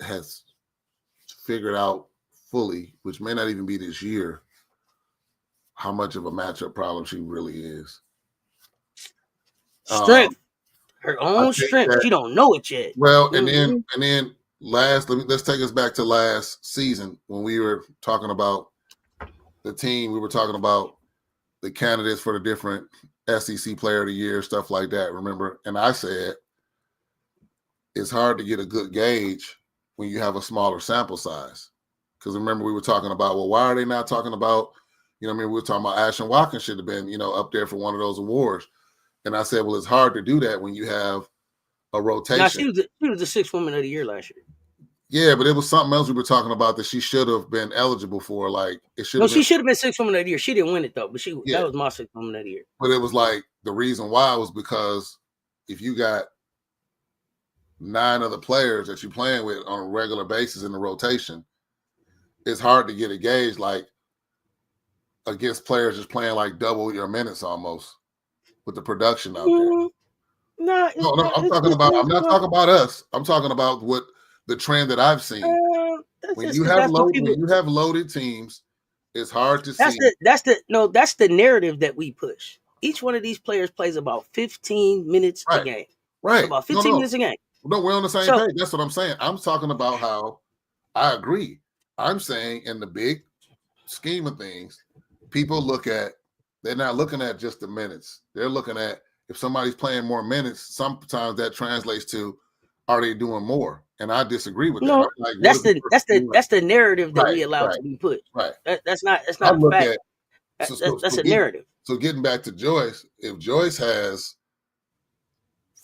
has figured out fully, which may not even be this year, how much of a matchup problem she really is. Strength. Her own strength. She don't know it yet. Well, and then let's take us back to last season when we were talking about the team. We were talking about the candidates for the different SEC Player of the Year, stuff like that. Remember? And I said it's hard to get a good gauge when you have a smaller sample size. Because remember, we were talking about, well, why are they not talking about, we were talking about Ashton Watkins should have been, up there for one of those awards. And I said, well, it's hard to do that when you have a rotation. Now, she was the 6th woman of the year last year. Yeah, but it was something else we were talking about that she should have been eligible for. Like it should. No, she should have been 6th woman of the year. She didn't win it though, but that was my 6th woman of the year. But it was like the reason why was because if you got 9 other players that you're playing with on a regular basis in the rotation, it's hard to get a gauge like against players just playing like double your minutes almost with the production out there. No, I'm not talking about us. I'm talking about what the trend that I've seen. When you have loaded teams, it's hard to see. That's the narrative that we push. Each one of these players plays about 15 minutes a game. Right. About 15 minutes a game. No, we're on the same page. That's what I'm saying. I'm talking about how I agree. I'm saying in the big scheme of things, they're not looking at just the minutes. They're looking at if somebody's playing more minutes, sometimes that translates to are they doing more? And I disagree with that. No, like, that's the narrative that we allow to be put. Right. That's not a fact. That's a narrative. So getting back to Joyce, if Joyce has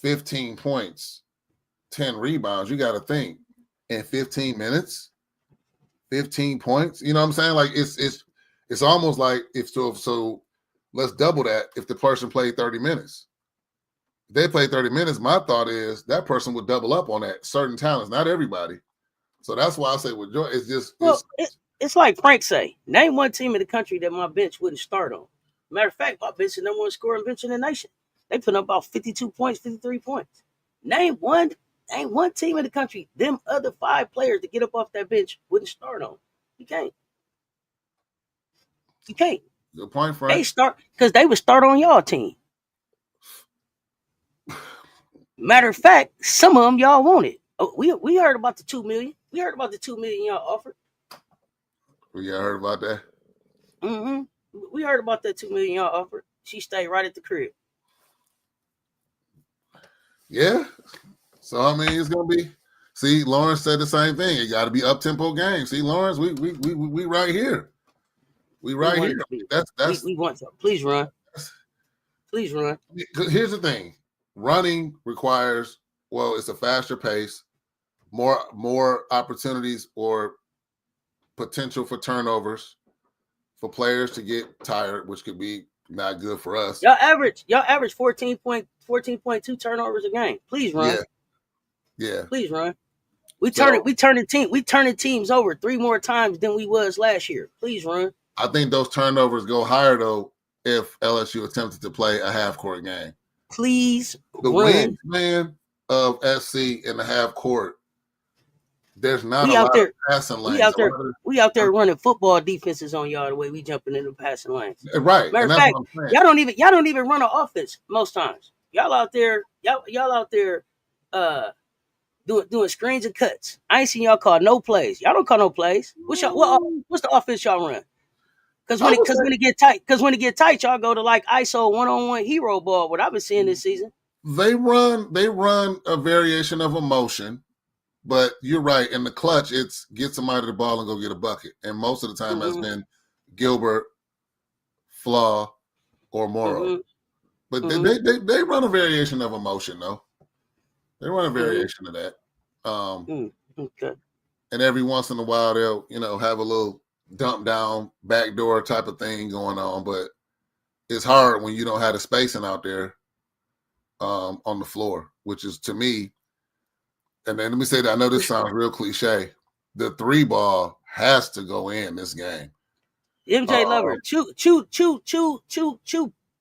15 points, 10 rebounds, you got to think in 15 minutes, 15 points. You know what I'm saying? Like it's almost like so let's double that if the person played 30 minutes. If they play 30 minutes, my thought is that person would double up on that. Certain talents, not everybody. So that's why I say with Joy, it's just it's like Frank say, name one team in the country that my bench wouldn't start on. Matter of fact, my bench is the number one scoring bench in the nation. They put up about 52 points, 53 points. Name one team in the country, them other 5 players to get up off that bench wouldn't start on. You can't. You can't. Good point, Frank. They start because they would start on y'all team. Matter of fact, some of them y'all wanted. Oh, we heard about the $2 million. We heard about the $2 million y'all offered. We heard about that. Mm-hmm. We heard about that $2 million y'all offered. She stayed right at the crib. Yeah. So I mean, it's gonna be. See, Lawrence said the same thing. It got to be up tempo game. See, Lawrence, we right here. We here. We want to. Please run. Please run. Here's the thing. Running requires, it's a faster pace, more opportunities or potential for turnovers for players to get tired, which could be not good for us. Y'all average 14.2 turnovers a game. Please run. Yeah. Please run. We turning teams over 3 more times than we was last year. Please run. I think those turnovers go higher though if LSU attempted to play a half court game. Please The run. wingspan of SC in the half court, there's not We a out lot of there. passing We lanes. out there. We out there running football defenses on y'all the way we jumping in the passing lanes. Right, Matter and of that's fact, what I'm saying. y'all don't even run an offense most times. Y'all out there, y'all out there doing screens and cuts. I ain't seen y'all call no plays. Y'all don't call no plays. What's the offense y'all run? Because I would when say it get tight, y'all go to like ISO 1-on-1 hero ball. What I've been seeing this season. they run a variation of a motion, but you're right. In the clutch, it's get somebody the ball and go get a bucket. And most of the time that's been Gilbert, Flaw, or Morrow. But they run a variation of a motion, though. They run a variation of that. Okay. And every once in a while they'll, have a little dump down backdoor type of thing going on, but it's hard when you don't have the spacing out there on the floor, which is to me. And then let me say that I know this sounds real cliche. The 3-ball has to go in this game. MJ Lover, Chew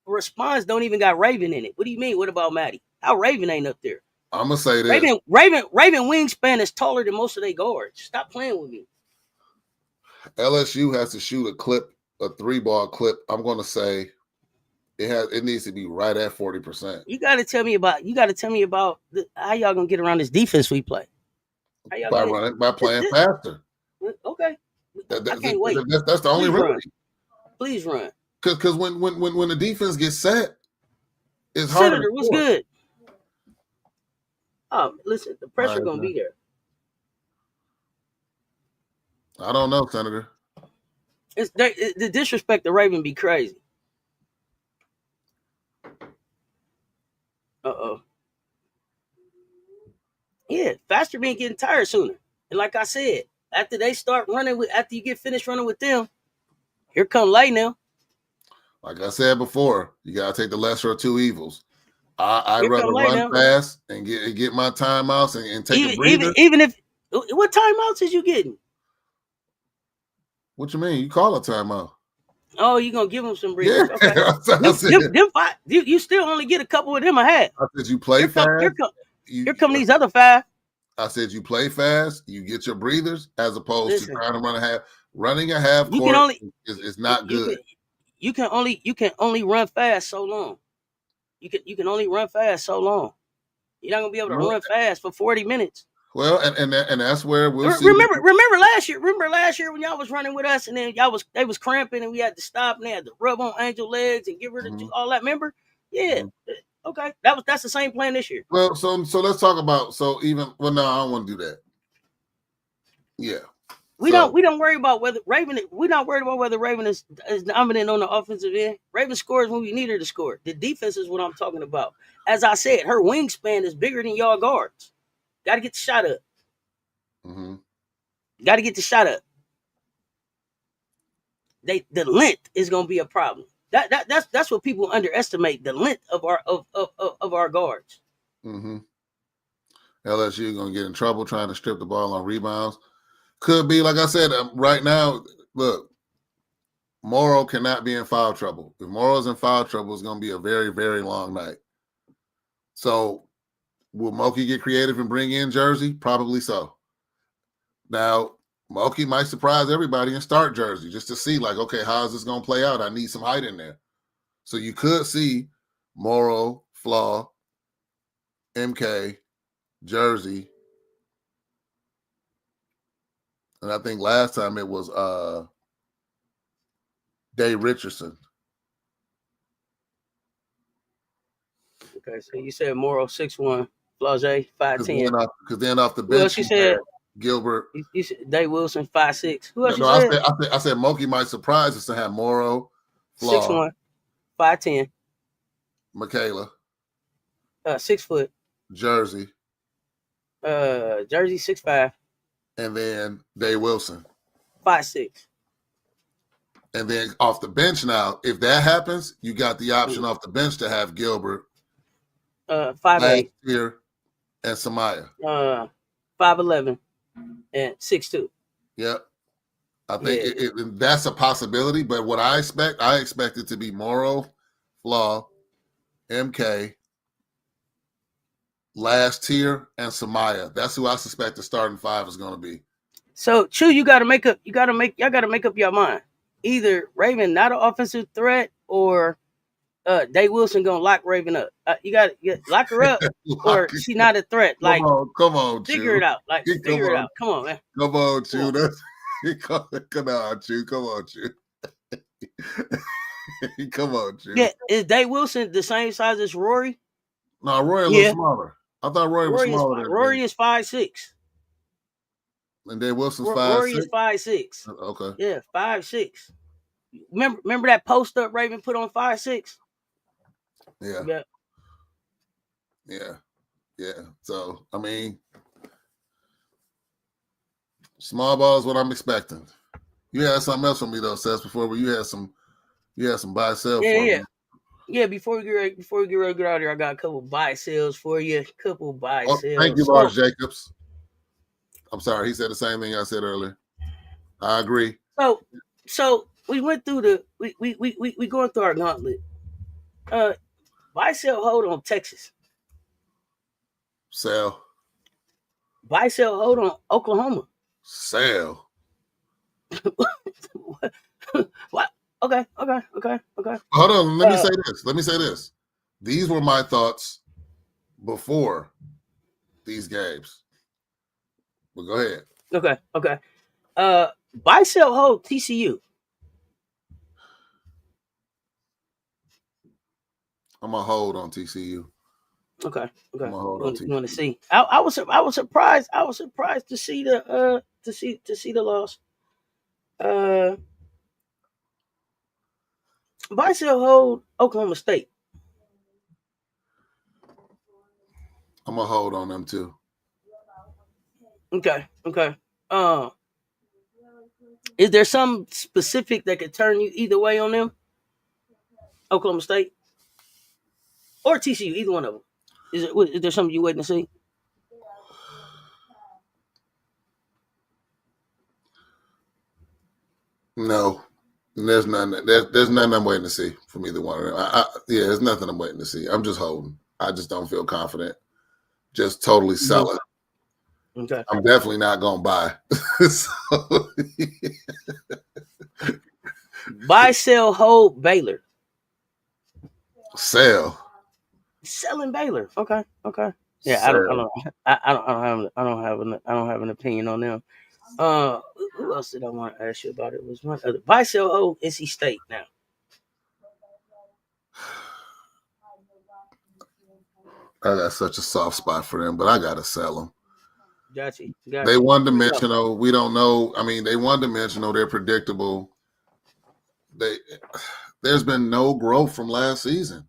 response don't even got Raven in it. What do you mean? What about Maddie? How Raven ain't up there? I'm gonna say this. Raven wingspan is taller than most of their guards. Stop playing with me. LSU has to shoot a 3-ball clip. I'm gonna say it needs to be right at 40%. You got to tell me about how y'all gonna get around this defense we play. How y'all by playing faster. Okay, I can't wait. That's the only remedy. Please run. Because when the defense gets set, it's Senator, harder. what's good? Oh, listen, the pressure gonna be there. I don't know, Senator. The disrespect to Raven be crazy. Yeah, faster being getting tired sooner. And like I said, after you get finished running with them, here come Lay now. Like I said before, you gotta take the lesser of two evils. I'd Here rather come Lay run now. fast and get my timeouts and take a breather. Even if what timeouts is you getting? What you mean? You call a timeout? Oh, you gonna give them some breathers? Yeah. Okay. Them five, you still only get a couple of them a half. I said you play fast. Here come these other 5. I said you play fast. You get your breathers as opposed to trying to run a half. Running a half court is not good. You can only run fast so long. You can only run fast so long. You're not gonna be able to run fast for 40 minutes. Well, and that's where we'll see. Remember last year. Remember last year when y'all was running with us, and then they was cramping, and we had to stop, and they had to rub on Angel legs and get rid of all that. Remember? Yeah. Okay. That's the same plan this year. Well, so let's talk about no, I don't want to do that. Yeah. We don't worry about whether Raven. We're not worried about whether Raven is dominant on the offensive end. Raven scores when we need her to score. The defense is what I'm talking about. As I said, her wingspan is bigger than y'all guards. Got to get the shot up. Got to get the shot up. The length is going to be a problem. That's what people underestimate, the length of our guards. LSU going to get in trouble trying to strip the ball on rebounds. Could be, like I said, right now, look, Morrow cannot be in foul trouble. If Morrow's in foul trouble, it's going to be a very, very long night. So will Moki get creative and bring in Jersey? Probably so. Now, Moki might surprise everybody and start Jersey just to see, like, okay, how is this going to play out? I need some height in there. So you could see Morrow, Flaw, MK, Jersey. And I think last time it was Dave Richardson. Okay, so you said Morrow 6'1", Flage 5'10". Because then off the bench, you said Gilbert. You said Dave Wilson 5'6". Who else you said? I said Moki might surprise us to have Morrow, Flaw, 6'1", 5'10". Michaela, 6 foot. Jersey. Jersey 6'5". And then Dave Wilson 5'6". And then off the bench now, if that happens, you got the option off the bench to have Gilbert, 5'8", and Samaya, 5'11", and 6'2". Yep. I think that's a possibility, but what I expect it to be Morrow, Flaw, MK, last tier, and Samaya. That's who I suspect the starting five is going to be. So, Chew, y'all got to make up your mind. Either Raven not an offensive threat, or Dave Wilson gonna lock Raven up. You got to lock her up, or she not a threat. Like, come on, figure it Chew. out. Like, figure it out. Come on, man. Come on, Chew. Come on, Chew. Come on, Chew. Come on, Chew. Yeah, is Dave Wilson the same size as Rory? No, Rory a little smaller. I thought Rory was smaller than Rory is 5'6". And Dave Wilson's 5'6". Rory is 5'6". Okay. Yeah, 5'6". Remember that post up Raven put on 5'6"? Yeah. Yeah. So I mean, small ball is what I'm expecting. You had something else for me though, Cess, before where you had some buy sell for me. Yeah, before we get ready to get out here, I got a couple buy sales for you. Sales. Thank you, Lars Jacobs. I'm sorry, he said the same thing I said earlier. I agree. So we went through we going through our gauntlet. Buy sell hold on Texas. Sell. Buy sell hold on Oklahoma. Sell. What? Okay. Hold on. Let me say this. These were my thoughts before these games. But go ahead. Okay. Buy sell hold TCU. I'm gonna hold on TCU. Okay. I'm gonna hold on TCU. You want to see? I was surprised. I was surprised to see the the loss. Buy sell hold Oklahoma State. I'm gonna hold on them too. Okay. Is there some specific that could turn you either way on them? Oklahoma State or TCU, either one of them. Is there something you waiting to see? No, there's none. There's nothing I'm waiting to see from either one of them. There's nothing I'm waiting to see. I'm just holding. I just don't feel confident. Just totally selling. Okay. I'm definitely not gonna buy. Buy, sell, hold Baylor. Sell. Selling Baylor. Okay. Yeah, sell. I don't have an opinion on them. Who else did I want to ask you about? It was one other. Buy, sell, hold NC State now. I got such a soft spot for them, but I gotta sell them. Gotcha. They one-dimensional. We don't know. I mean, they one-dimensional. They're predictable. There's been no growth from last season,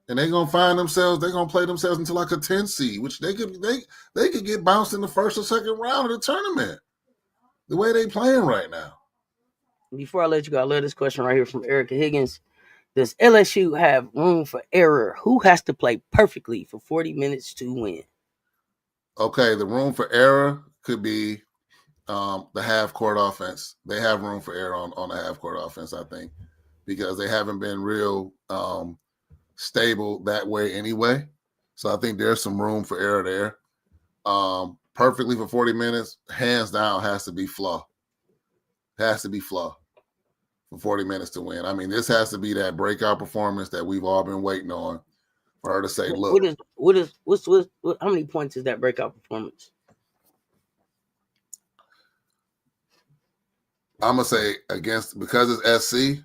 and they're gonna find themselves. They're gonna play themselves into like a 10 seed, which they could get bounced in the first or second round of the tournament. The way they playing right now. Before I let you go, I love this question right here from Erica Higgins. Does LSU have room for error? Who has to play perfectly for 40 minutes to win? Okay, the room for error could be the half-court offense. They have room for error on the half-court offense, I think, because they haven't been real stable that way anyway. So I think there's some room for error there. Perfectly for 40 minutes, hands down, has to be Flaw. Has to be Flaw for 40 minutes to win. I mean, this has to be that breakout performance that we've all been waiting on for her to say, look. How many points is that breakout performance? I'm going to say because it's SC,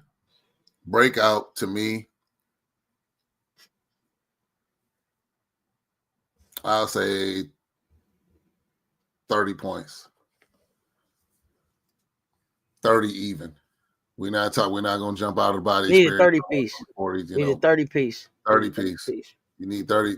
breakout to me, I'll say 30 points. 30 even. We're not going to jump out of the body. Need a 30 piece. 40, Need a 30 piece. 30 piece. You need 30.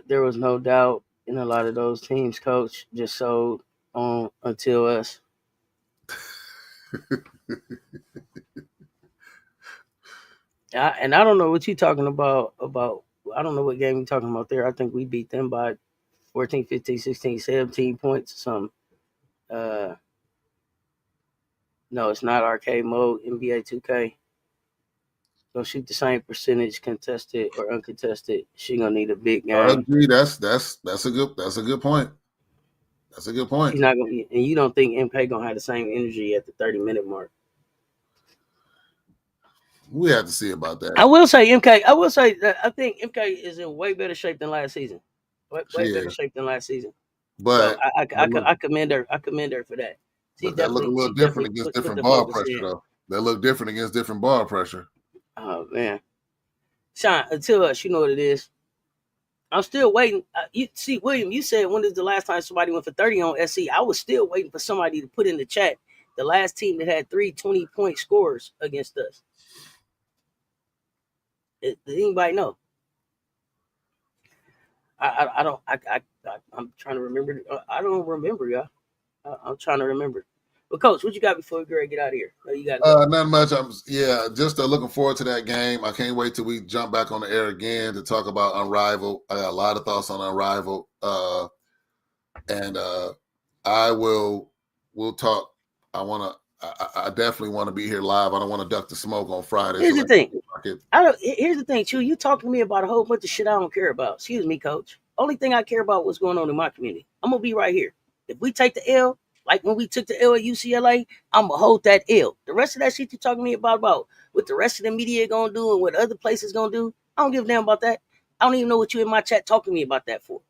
There was no doubt in a lot of those teams, coach, just sold on until us. And I don't know what you're talking about. I don't know what game you're talking about there. I think we beat them by 14, 15, 16, 17 points or something. No, it's not arcade mode, NBA 2K. gonna shoot the same percentage, contested or uncontested. She gonna need a big game. Agree. That's a good point. That's a good point. She's not gonna, and you don't think MK gonna have the same energy at the 30-minute mark? We have to see about that. I will say MK. I will say that I think MK is in way better shape than last season. Way better shape than last season. So But I commend her. I commend her for that. But that look a little different against different ball pressure, though. That look different against different ball pressure. Oh man, Sean, tell us, you know what it is. I'm still waiting. You see, William, you said when is the last time somebody went for 30 on SC? I was still waiting for somebody to put in the chat the last team that had 3 20-point scores against us. Does anybody know? I don't. I'm trying to remember. I don't remember, y'all. I'm trying to remember. But coach, what you got before we get out of here? No, you got not much. Just looking forward to that game. I can't wait till we jump back on the air again to talk about Unrivaled. I got a lot of thoughts on Unrivaled, and we'll talk. I definitely want to be here live. I don't want to duck the smoke on Friday. Here's the thing. Here's the thing, Chew. You talking to me about a whole bunch of shit I don't care about. Excuse me, coach. Only thing I care about what's going on in my community. I'm gonna be right here. If we take the L, like when we took the L at UCLA, I'm gonna hold that L. The rest of that shit you talking to me about what the rest of the media gonna do and what other places gonna do, I don't give a damn about that. I don't even know what you in my chat talking to me about that for.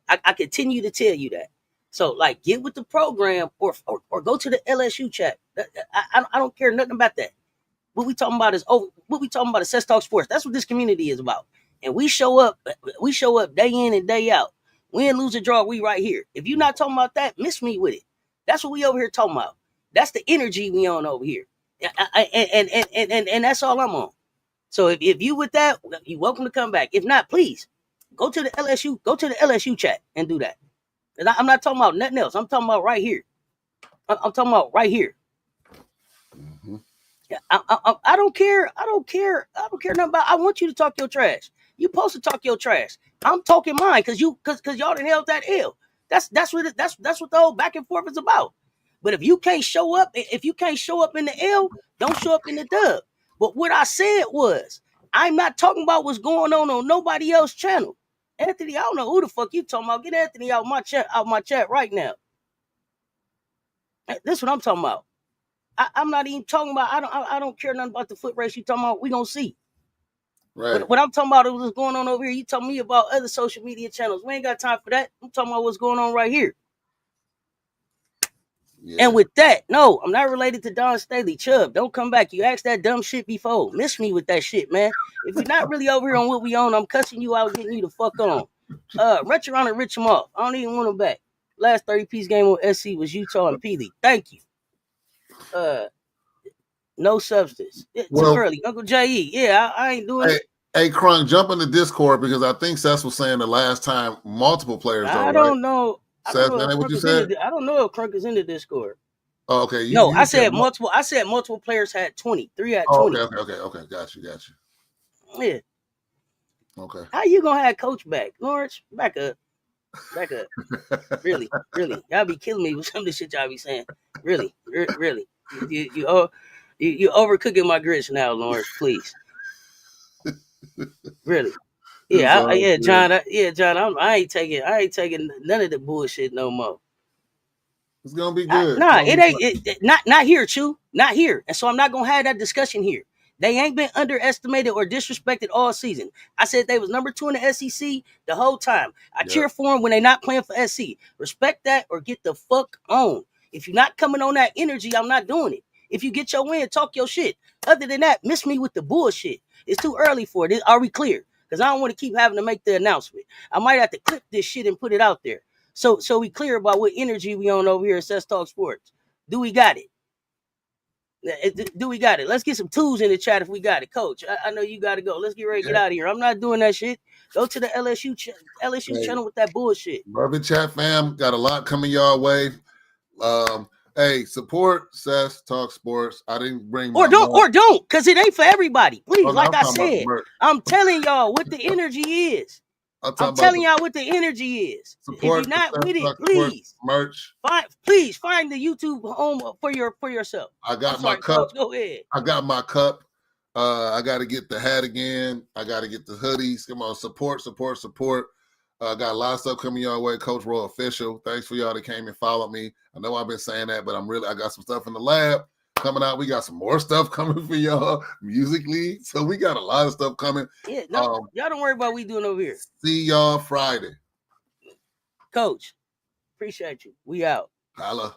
I continue to tell you that. So, like, get with the program or go to the LSU chat. I don't care nothing about that. What we talking about is over. What we talking about is Cess Talk Sports. That's what this community is about. And we show up. We show up day in and day out. Win, lose, or draw. We right here. If you're not talking about that, miss me with it. That's what we over here talking about. That's the energy we on over here. And that's all I'm on. So if you with that, you're welcome to come back. If not, please go to the LSU. Go to the LSU chat and do that. And I'm not talking about nothing else. I'm talking about right here. I'm talking about right here. Mm-hmm. I don't care. I don't care nothing about. I want you to talk your trash. You supposed to talk your trash. I'm talking mine because y'all done held that L. That's what the whole back and forth is about. But if you can't show up in the L, don't show up in the dub. But what I said was, I'm not talking about what's going on nobody else's channel. Anthony, I don't know who the fuck you talking about. Get Anthony out my chat right now. This is what I'm talking about. I'm not even talking about. I don't care nothing about the foot race you talking about. We gonna see. Right. What I'm talking about is what's going on over here. You talking me about other social media channels. We ain't got time for that. I'm talking about what's going on right here. Yeah. And with that, no, I'm not related to Don Staley. Chubb, don't come back. You asked that dumb shit before. Miss me with that shit, man. If you're not really over here on what we own, I'm cussing you out, getting you the fuck on. Retch around and rich them off. I don't even want them back. Last 30-piece game on SC was Utah and P League. Thank you. No substance. Too early. Uncle J.E. Yeah, I ain't doing it. Hey, Crunk, jump in the Discord because I think Cess was saying the last time multiple players. I don't know. Cess, that what you said? I don't know if Crunk is in the Discord. Oh, okay. I said multiple. I said multiple players had 20. 3 had 20. Okay. Got you. Yeah. Okay. How you gonna have Coach back, Lawrence? Back up. Really. Y'all be killing me with some of the shit y'all be saying. Really. You overcooking my grits now, Lawrence. Please. Really. Yeah, John. I ain't taking none of the bullshit no more. It's gonna be good. It ain't. Not here, Chew. Not here. And so I'm not gonna have that discussion here. They ain't been underestimated or disrespected all season. I said they was number 2 in the SEC the whole time. I cheer for them when they not playing for SC. Respect that or get the fuck on. If you're not coming on that energy, I'm not doing it. If you get your win, talk your shit. Other than that, miss me with the bullshit. It's too early for it. Are we clear? Because I don't want to keep having to make the announcement. I might have to clip this shit and put it out there. So we clear about what energy we on over here at Cess Talk Sports. Do we got it? Do we got it? Let's get some tools in the chat if we got it. Coach, I know you got to go. Let's get ready to get out of here. I'm not doing that shit. Go to the LSU channel with that bullshit. Love it, chat fam. Got a lot coming y'all way. Hey, support Cess Talk Sports. I didn't bring or don't, because it ain't for everybody. Please, like I said, I'm telling y'all what the energy is. I'm telling y'all what the energy is. Support if you're not with it, please merch. Please find the YouTube home for yourself. I got my cup. Coach, go ahead. I got my cup. I got to get the hat again. I got to get the hoodies. Come on, support. Got a lot of stuff coming your way. Coach Roy Official. Thanks for y'all that came and followed me. I know I've been saying that, but I got some stuff in the lab coming out. We got some more stuff coming for y'all musically. So we got a lot of stuff coming. Yeah, no, y'all don't worry about what we doing over here. See y'all Friday. Coach, appreciate you. We out. Holla.